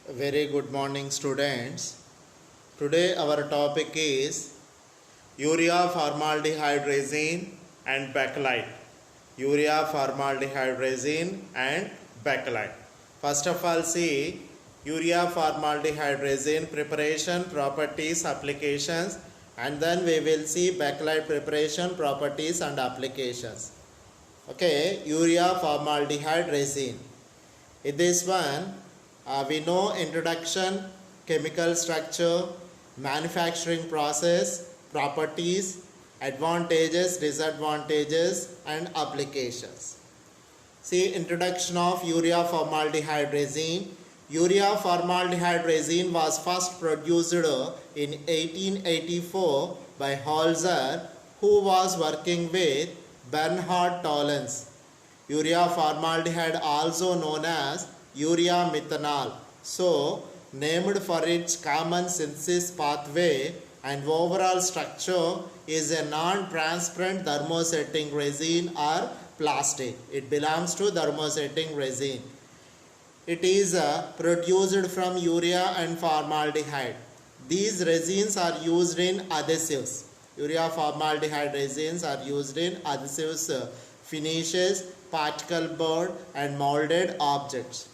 Very good morning, students. Today our topic is urea formaldehyde resin and bakelite. Urea formaldehyde resin and bakelite. First of all, see urea formaldehyde resin preparation, properties, applications, and then we will see bakelite preparation, properties, and applications. Okay, urea formaldehyde resin. In this one, we know introduction, chemical structure, manufacturing process, properties, advantages, disadvantages, and applications. See, introduction of urea formaldehyde resin. Urea formaldehyde resin was first produced in 1884 by Holzer, who was working with Bernhard Tollens. Urea formaldehyde, also known as urea methanol, so named for its common synthesis pathway and overall structure, is a non-transparent thermosetting resin or plastic. It belongs to thermosetting resin. It is produced from urea and formaldehyde. These resins are used in adhesives. Urea formaldehyde resins are used in adhesives, finishes, particle board, and molded objects.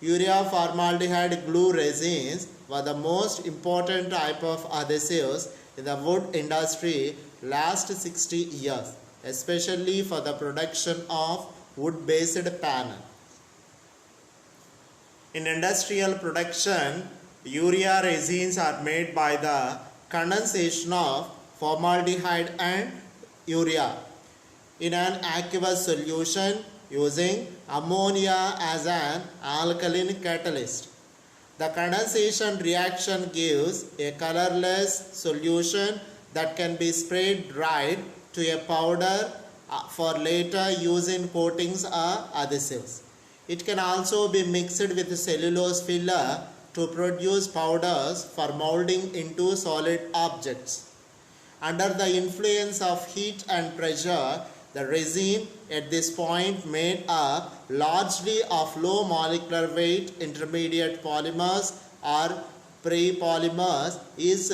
Urea formaldehyde glue resins were the most important type of adhesives in the wood industry last 60 years, especially for the production of wood-based panels. In industrial production, urea resins are made by the condensation of formaldehyde and urea in an aqueous solution using ammonia as an alkaline catalyst. The condensation reaction gives a colorless solution that can be sprayed dried to a powder for later use in coatings or adhesives. It can also be mixed with cellulose filler to produce powders for molding into solid objects. Under the influence of heat and pressure, the resin at this point made up largely of low molecular weight intermediate polymers or prepolymers is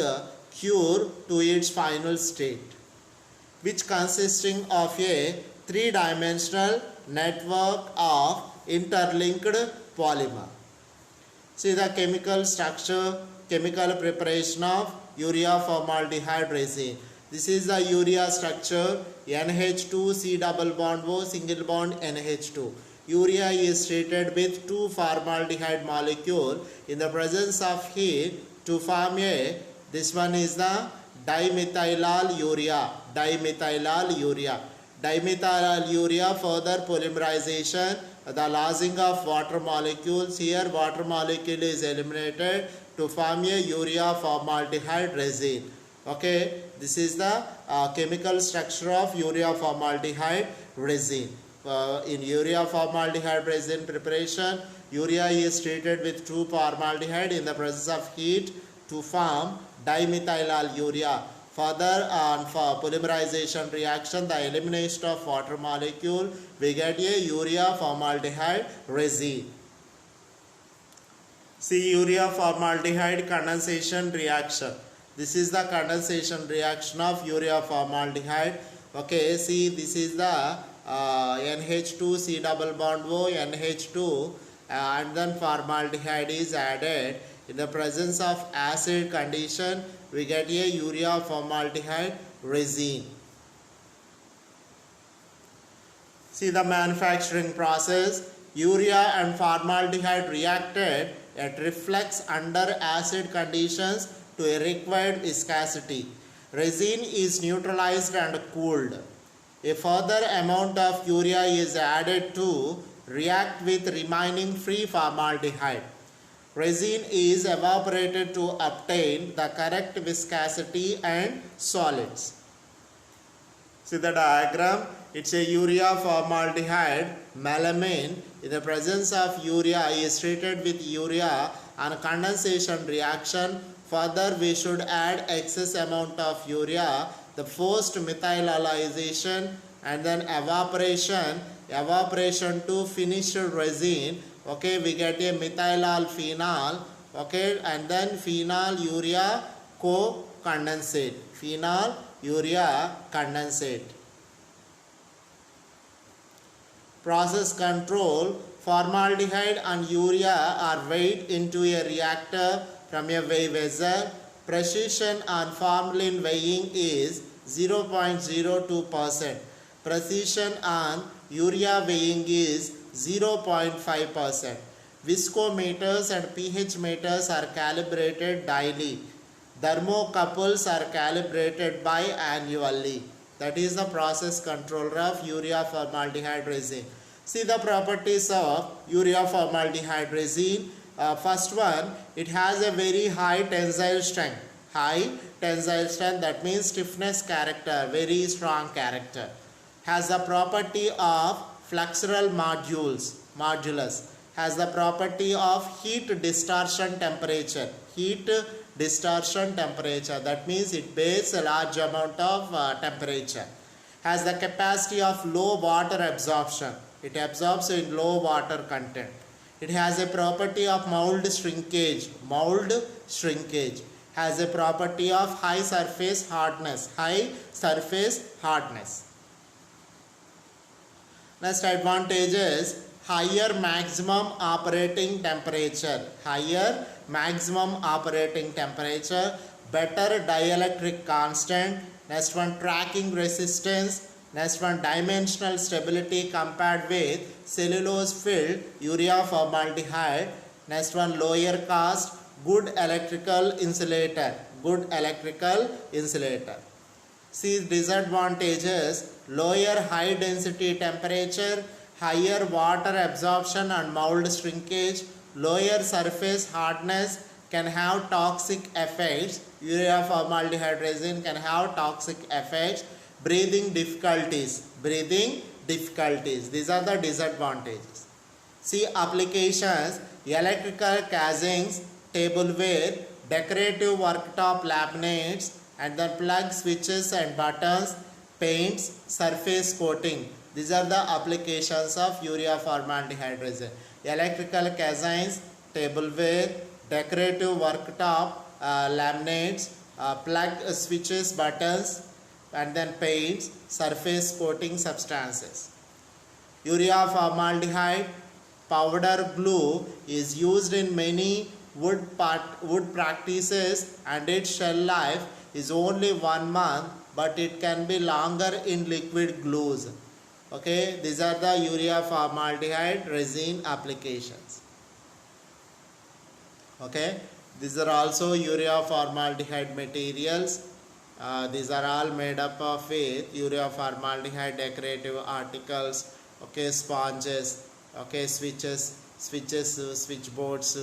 cured to its final state, which consisting of a three-dimensional network of interlinked polymer. See the chemical structure, chemical preparation of urea formaldehyde resin. This is the urea structure, NH2 double bond O single bond NH2. Urea is treated with two formaldehyde molecule in the presence of heat to form a, this one is the dimethyl urea. Dimethyl urea. Dimethyl urea further polymerization, the losing of water molecules. Here water molecule is eliminated to form a urea formaldehyde resin. Okay, this is the chemical structure of urea formaldehyde resin. In urea formaldehyde resin preparation, urea is treated with 2 formaldehyde in the presence of heat to form dimethyl urea. Further, for polymerization reaction, the elimination of water molecule, we get a urea formaldehyde resin. See urea formaldehyde condensation reaction. This is the condensation reaction of urea formaldehyde. Okay, see this is the NH2 double bond O NH2 and then formaldehyde is added. In the presence of acid condition, we get a urea formaldehyde resin. See the manufacturing process. Urea and formaldehyde reacted at reflux under acid conditions to a required viscosity. Resin is neutralized and cooled. A further amount of urea is added to react with remaining free formaldehyde. Resin is evaporated to obtain the correct viscosity and solids. See the diagram. It's a urea formaldehyde melamine. In the presence of urea is treated with urea on condensation reaction. Further, we should add excess amount of urea, the forced methylalization and then evaporation to finished resin Okay, we get a methylal phenol. Okay, and then phenol urea co-condensate. Phenol urea condensate. Process control. Formaldehyde and urea are weighed into a reactor from a weigh vessel. Precision on formalin weighing is 0.02%. Precision on urea weighing is 0.5%. Viscometers and pH meters are calibrated daily. Thermocouples are calibrated biannually. That is the process controller of urea formaldehyde resin. See the properties of urea formaldehyde resin. First one, it has a very high tensile strength. High tensile strength, that means stiffness character, very strong character. Has the property of flexural modulus. Has the property of heat distortion temperature. Heat distortion temperature, that means it bears a large amount of temperature. Has the capacity of low water absorption. It absorbs in low water content. It has a property of mold shrinkage. Has a property of high surface hardness. Next advantage is higher maximum operating temperature. Better dielectric constant. Next one, tracking resistance. Next one, dimensional stability compared with cellulose filled urea formaldehyde. Next one, lower cost. Good electrical insulator. See disadvantages: lower high density temperature, higher water absorption and mold shrinkage, lower surface hardness, can have toxic effects. Urea formaldehyde resin can have toxic effects. Breathing difficulties. These are the disadvantages. See applications: electrical casings, tableware, decorative worktop laminates, and then plug switches and buttons, paints, surface coating. These are the applications of urea formaldehyde resin. Electrical casings, tableware, decorative worktop laminates, plug switches, buttons, and then paints, surface coating substances. Urea formaldehyde powder glue is used in many wood practices, and its shell life is only 1 month, but it can be longer in liquid glues. Okay, these are the urea formaldehyde resin applications. Okay, these are also urea formaldehyde materials. These are all made up of urea formaldehyde decorative articles. Okay, sponges. Okay, switches, switchboards.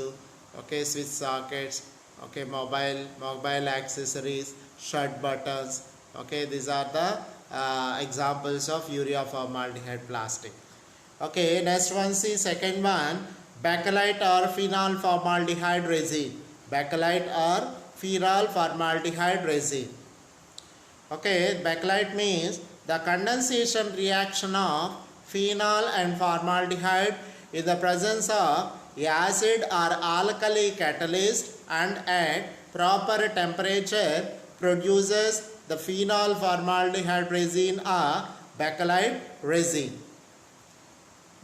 Okay, switch sockets. Okay, mobile accessories, shirt buttons. Okay, these are the examples of urea formaldehyde plastic. Okay, next one, see second one, bakelite or phenol formaldehyde resin. Okay, bakelite means the condensation reaction of phenol and formaldehyde in the presence of acid or alkali catalyst and at proper temperature produces the phenol formaldehyde resin or bakelite resin.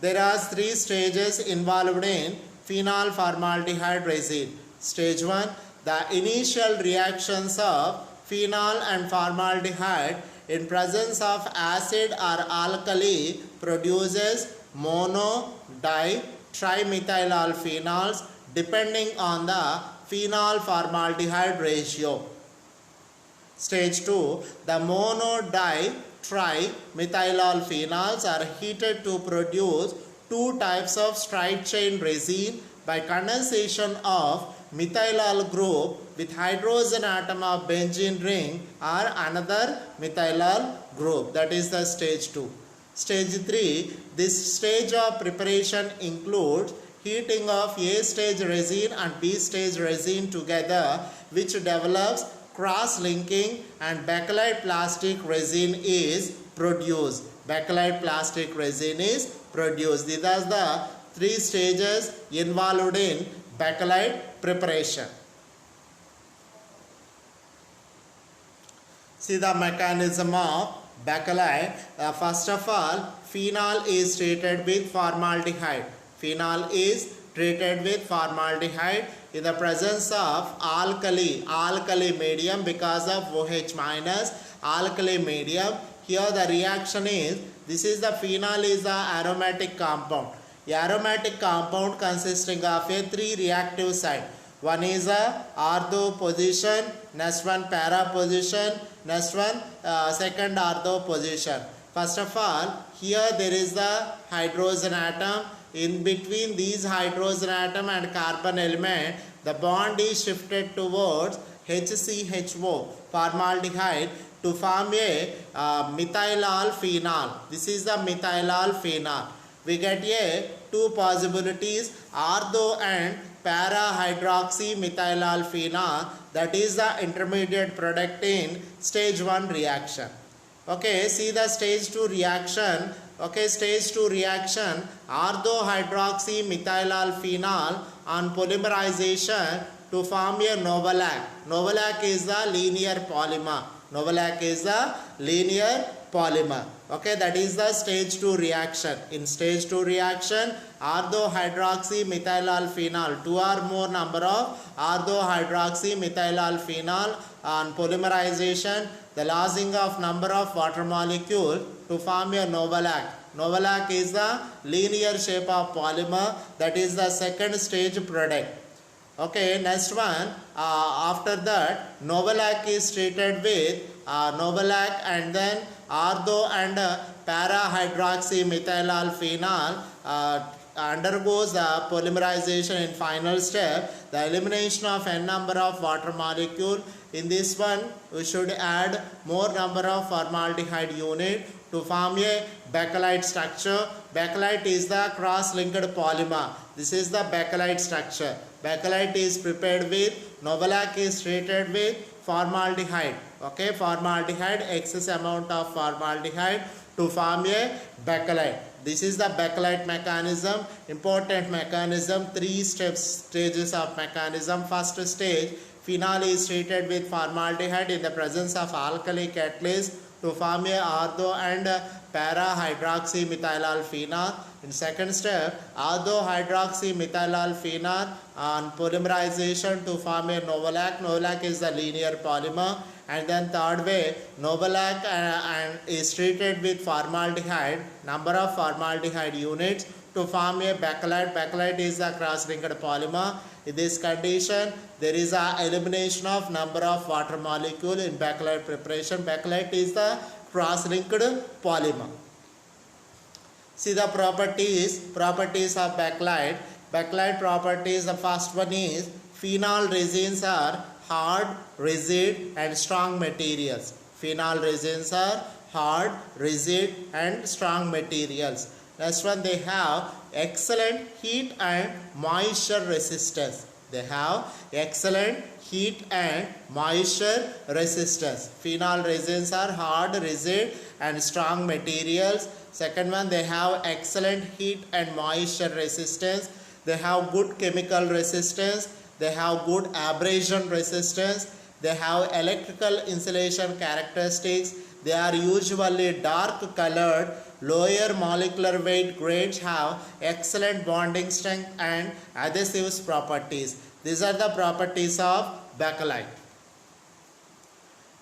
There are 3 stages involved in phenol formaldehyde resin. Stage 1, the initial reactions of phenol and formaldehyde in presence of acid or alkali produces mono, di, trimethyl phenols depending on the phenol formaldehyde ratio. Stage 2, the mono, di, trimethyl phenols are heated to produce 2 types of straight chain resin by condensation of methyl group with hydrogen atom of benzene ring or another methyl group. That is the stage 2. Stage 3, this stage of preparation includes heating of A stage resin and B stage resin together, which develops cross-linking, and bakelite plastic resin is produced. These are the three stages involved in bakelite preparation. See the mechanism of bakelite. First of all, phenol is treated with formaldehyde. Phenol is treated with formaldehyde in the presence of alkali medium because of OH minus alkali medium. Here the reaction is, this is the phenol is the aromatic compound. The aromatic compound consisting of a three reactive site. One is a ortho position, next one para position, next one second ortho position. First of all, here there is the hydrogen atom. In between these hydrogen atom and carbon element, the bond is shifted towards HCHO, formaldehyde, to form a methyl phenol. This is the methyl phenol. We get a two possibilities, ortho and para hydroxy methyl phenol, that is the intermediate product in stage 1 reaction. Okay, see the stage 2 reaction. Okay, stage 2 reaction, ortho hydroxy methyl phenol on polymerization to form a novolac. Novolac is the linear polymer. Novolac is the linear polymer. Okay, that is the stage 2 reaction. In stage 2 reaction, ortho hydroxy methyl phenol, 2 or more number of ortho hydroxy methyl phenol on polymerization, the losing of number of water molecule to form a novolac. Novolac is the linear shape of polymer, that is the second stage product. Okay, next one, after that novolac is treated with novolac and then ortho and para hydroxy methyl phenol undergoes polymerization in final step, the elimination of n number of water molecule. In this one, we should add more number of formaldehyde unit to form a bakelite structure. Bakelite is the cross-linked polymer. This is the bakelite structure. Bakelite is prepared with, novolac is treated with formaldehyde. Okay, formaldehyde, excess amount of formaldehyde to form a bakelite. This is the bakelite mechanism, important mechanism, three stages of mechanism. First stage, phenol is treated with formaldehyde in the presence of alkali catalyst to form a ortho and para hydroxy methyl phenol. In second step, ortho hydroxy methyl phenol on polymerization to form a novolac. Novolac is the linear polymer. And then third way, novolac and is treated with formaldehyde, number of formaldehyde units to form a bakelite. Bakelite is a cross-linked polymer. In this condition, there is a elimination of number of water molecule in bakelite preparation. Bakelite is the cross-linked polymer. See the properties of bakelite. Bakelite properties, the first one is phenol resins are hard, rigid and strong materials. Phenol resins are hard, rigid and strong materials. Next one, they have excellent heat and moisture resistance. They have excellent heat and moisture resistance. Phenol resins are hard, rigid and strong materials. Second one, they have excellent heat and moisture resistance. They have good chemical resistance. They have good abrasion resistance. They have electrical insulation characteristics. They are usually dark colored. Lower molecular weight grades have excellent bonding strength and adhesive properties. These are the properties of bakelite.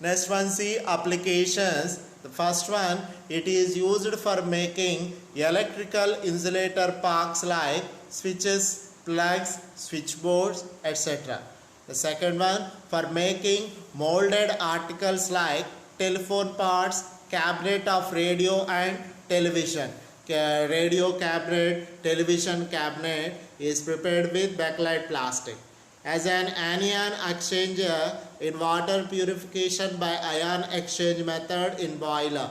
Next one, see applications. The first one, it is used for making electrical insulator parts like switches, plugs, switchboards, etc. The second one, for making molded articles like telephone parts, cabinet of radio and television. Radio cabinet, television cabinet is prepared with bakelite plastic. As an anion exchanger in water purification by ion exchange method in boiler.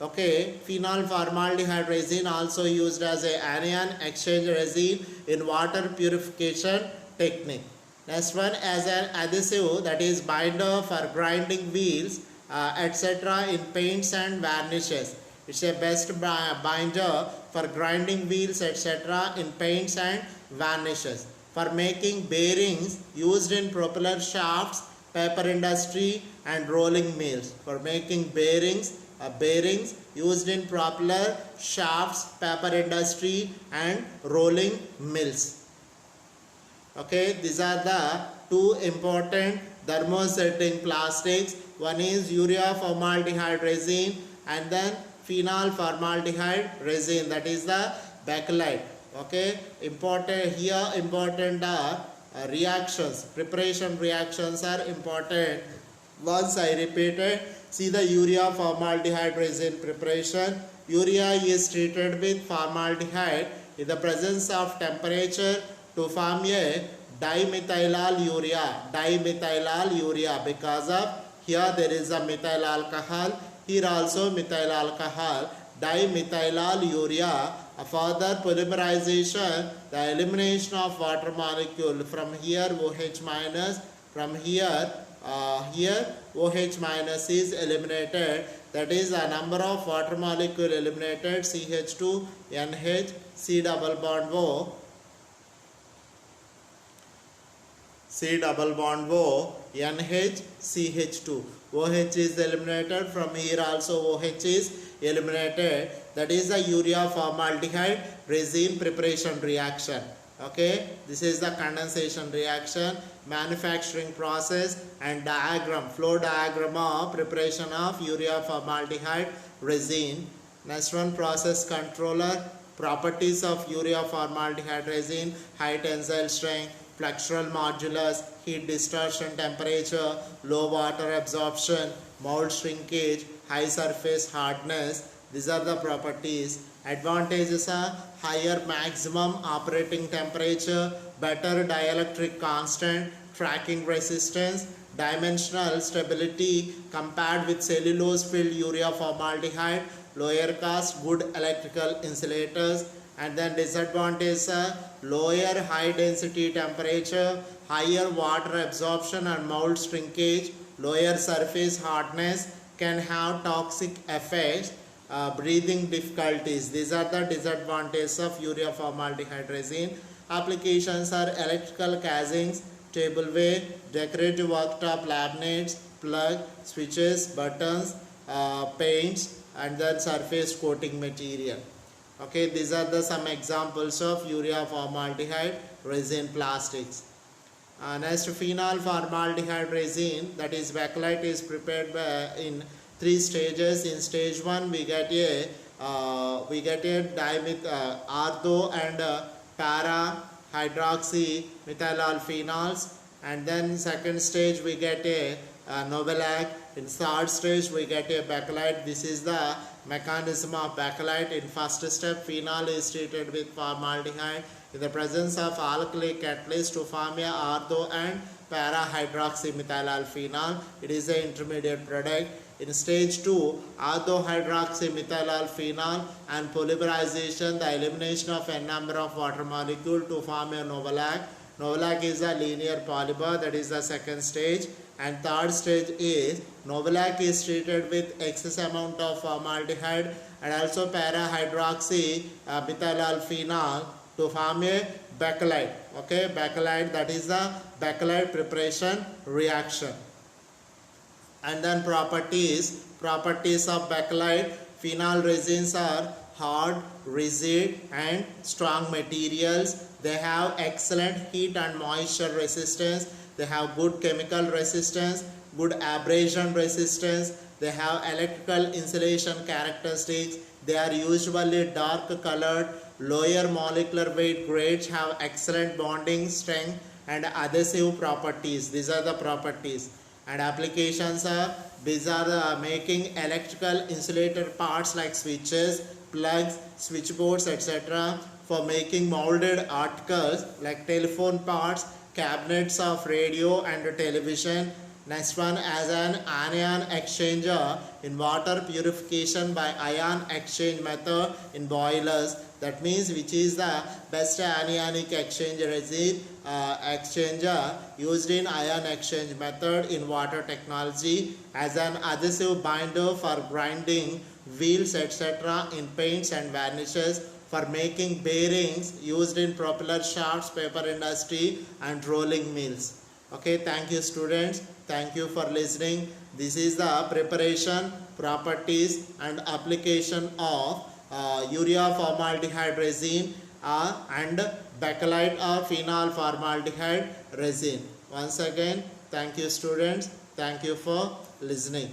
Okay, phenol formaldehyde resin also used as a anion exchange resin in water purification technique. Next one, as an adhesive, that is binder for grinding wheels, etc. in paints and varnishes. It's a best binder for grinding wheels etc. in paints and varnishes. For making bearings used in propeller shafts, paper industry and rolling mills. For making bearings used in propeller shafts, paper industry and rolling mills. Okay, these are the two important thermosetting plastics. One is urea formaldehyde resin and then phenol formaldehyde resin, that is the bakelite. Okay, important are reactions, preparation reactions are important. Once I repeated, see the urea formaldehyde resin preparation. Urea is treated with formaldehyde in the presence of temperature to form a dimethyl urea, because of here there is a methyl alcohol, here also methyl alcohol, dimethyl urea. Further polymerization, the elimination of water molecule from here OH minus, from here OH minus is eliminated, that is a number of water molecule eliminated, CH2 NH C double bond O, C double bond O NH CH2. OH is eliminated, from here also OH is eliminated, that is the urea formaldehyde resin preparation reaction. Okay, this is the condensation reaction, manufacturing process and diagram, flow diagram of preparation of urea formaldehyde resin. Next one, process controller. Properties of urea formaldehyde resin: high tensile strength, flexural modulus, heat distortion temperature, low water absorption, mold shrinkage, high surface hardness. These are the properties. Advantages are higher maximum operating temperature, better dielectric constant, tracking resistance, dimensional stability compared with cellulose filled urea formaldehyde, lower cost, good electrical insulators. And then disadvantages are lower high density temperature, higher water absorption and mold shrinkage, lower surface hardness, can have toxic effects, breathing difficulties. These are the disadvantages of urea formaldehyde resin. Applications are electrical casings, tableware, decorative worktop laminates, plug, switches, buttons, paints and then surface coating material. Okay, these are the some examples of urea formaldehyde resin plastics. Next, phenol formaldehyde resin, that is bakelite, is prepared in 3 stages. In stage 1 we get a ortho and para hydroxy methyl phenols, and then second stage we get a Novolac. In third stage we get a bakelite. This is the mechanism of bakelite. In first step, phenol is treated with formaldehyde in the presence of alkali catalyst to form a ortho and para hydroxy methyl phenol. It is an intermediate product. In stage 2, ortho hydroxy methyl phenol and polymerization, the elimination of n number of water molecule to form a Novolac. Novolac is a linear polymer, that is the second stage. And third stage is Novolac is treated with excess amount of formaldehyde and also para hydroxy methyl phenol to form a bakelite. Okay, bakelite, that is the bakelite preparation reaction. And then properties of bakelite. Phenol resins are hard, rigid and strong materials. They have excellent heat and moisture resistance. They have good chemical resistance, good abrasion resistance. They have electrical insulation characteristics. They are usually dark colored. Lower molecular weight grades have excellent bonding strength and adhesive properties. These are the properties. And applications are, these are making electrical insulator parts like switches, plugs, switchboards etc. For making molded articles like telephone parts, cabinets of radio and television. Next one, as an anion exchanger in water purification by ion exchange method in boilers. That means which is the best anionic exchange resin exchanger used in ion exchange method in water technology as an adhesive binder for grinding wheels etc. in paints and varnishes, for making bearings used in propeller shafts, paper industry and rolling mills. Okay, thank you students. Thank you for listening. This is the preparation, properties and application of urea formaldehyde resin and bakelite or phenol formaldehyde resin. Once again, thank you students. Thank you for listening.